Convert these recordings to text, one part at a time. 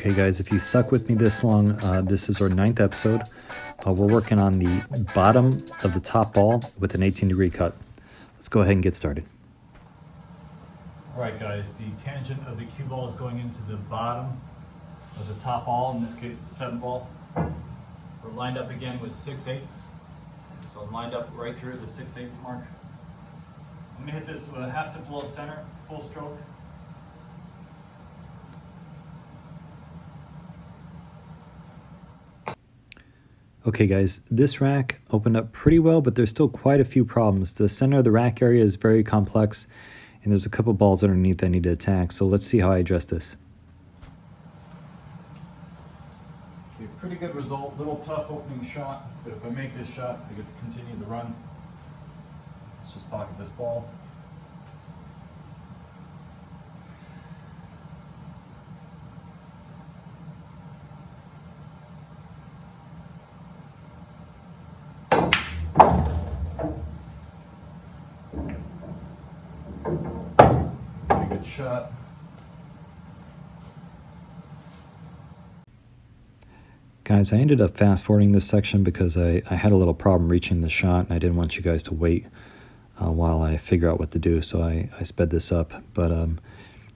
Okay guys, if you stuck with me this long, this is our 9th episode. We're working on the bottom of the top ball with an 18-degree cut. Let's go ahead and get started. All right guys, the tangent of the cue ball is going into the bottom of the top ball, in this case the 7 ball. We're lined up again with 6/8. So I'm lined up right through the 6/8 mark. I'm gonna hit this with a half tip below center, full stroke. Okay guys, this rack opened up pretty well, but there's still quite a few problems. The center of the rack area is very complex, and there's a couple balls underneath I need to attack, so let's see how I address this. Okay, pretty good result, little tough opening shot, but if I make this shot, I get to continue the run. Let's just pocket this ball. Pretty good shot. Guys, I ended up fast forwarding this section because I had a little problem reaching the shot, and I didn't want you guys to wait while I figure out what to do, so I sped this up. But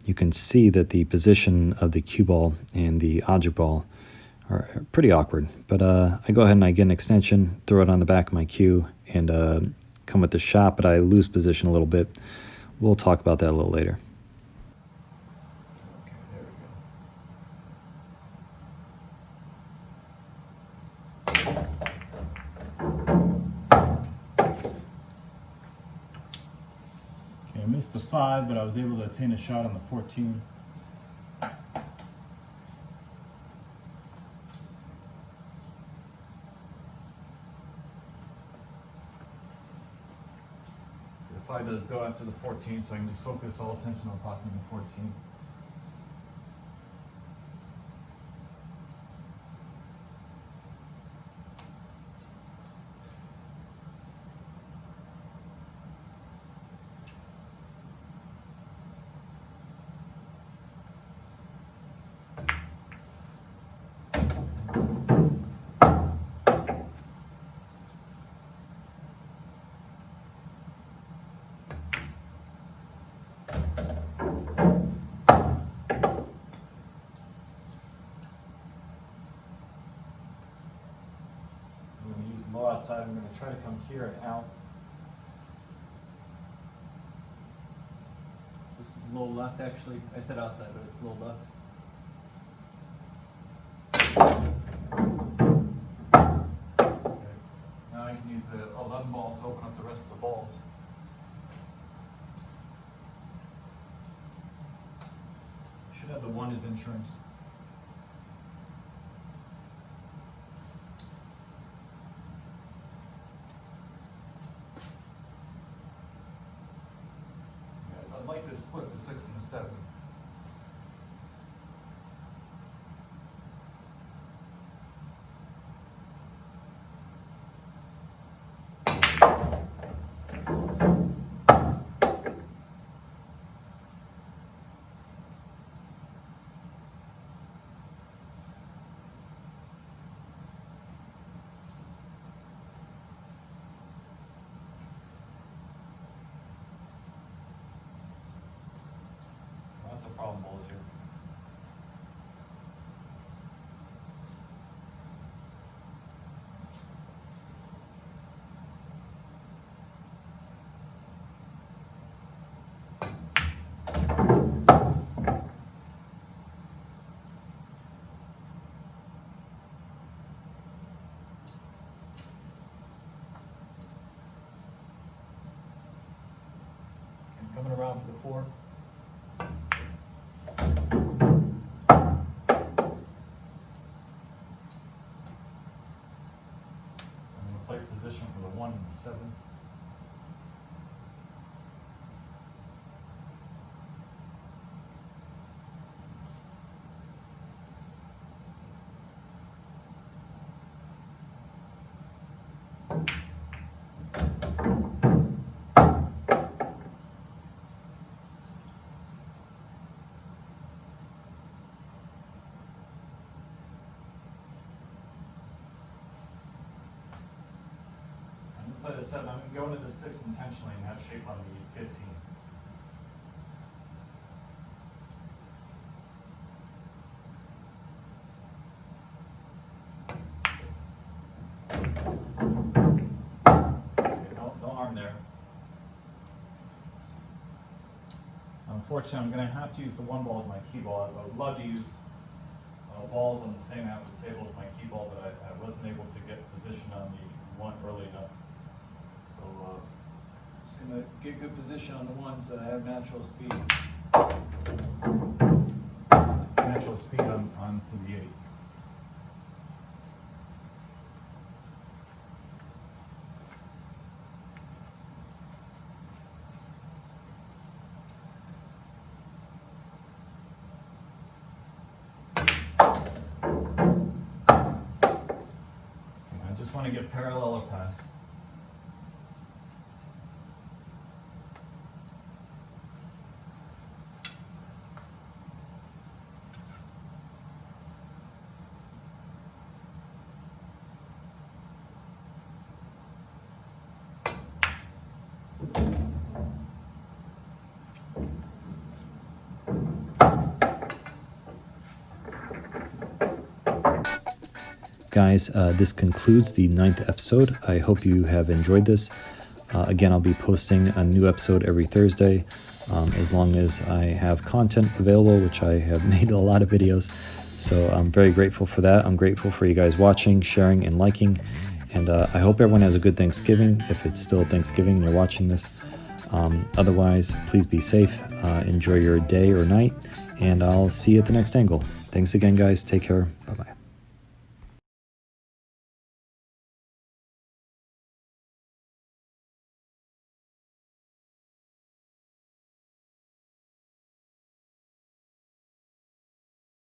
you can see that the position of the cue ball and the object ball are pretty awkward. But I go ahead and I get an extension, throw it on the back of my cue, and come with the shot, but I lose position a little bit. We'll talk about that a little later. Okay, there we go. Okay, I missed the 5, but I was able to attain a shot on the 14. The 5 does go after the 14, so I can just focus all attention on pocketing the 14. Low outside, I'm going to try to come here and out. So this is low left actually. I said outside, but it's low left. Okay. Now I can use the 11 ball to open up the rest of the balls. Should have the 1 as insurance. I'd like to split the 6 and the 7. Lots of problem balls here. And coming around for the 4. Position for the 1 and the 7. the 7. I'm going to go into the 6 intentionally and have shape on the 15. Okay, no arm there. Unfortunately, I'm going to have to use the 1 ball as my key ball. I would love to use balls on the same half of the table as my key ball, but I wasn't able to get position on the 1 early enough. So just going to get good position on the 1 so that I have natural speed. Natural speed on to the 8. I just want to get parallel or pass. Guys, this concludes the 9th episode. I hope you have enjoyed this. Again, I'll be posting a new episode every Thursday, as long as I have content available, which I have made a lot of videos. So I'm very grateful for that. I'm grateful for you guys watching, sharing, and liking. And I hope everyone has a good Thanksgiving, if it's still Thanksgiving and you're watching this. Otherwise, please be safe. Enjoy your day or night, and I'll see you at the next angle. Thanks again, guys. Take care. Bye-bye.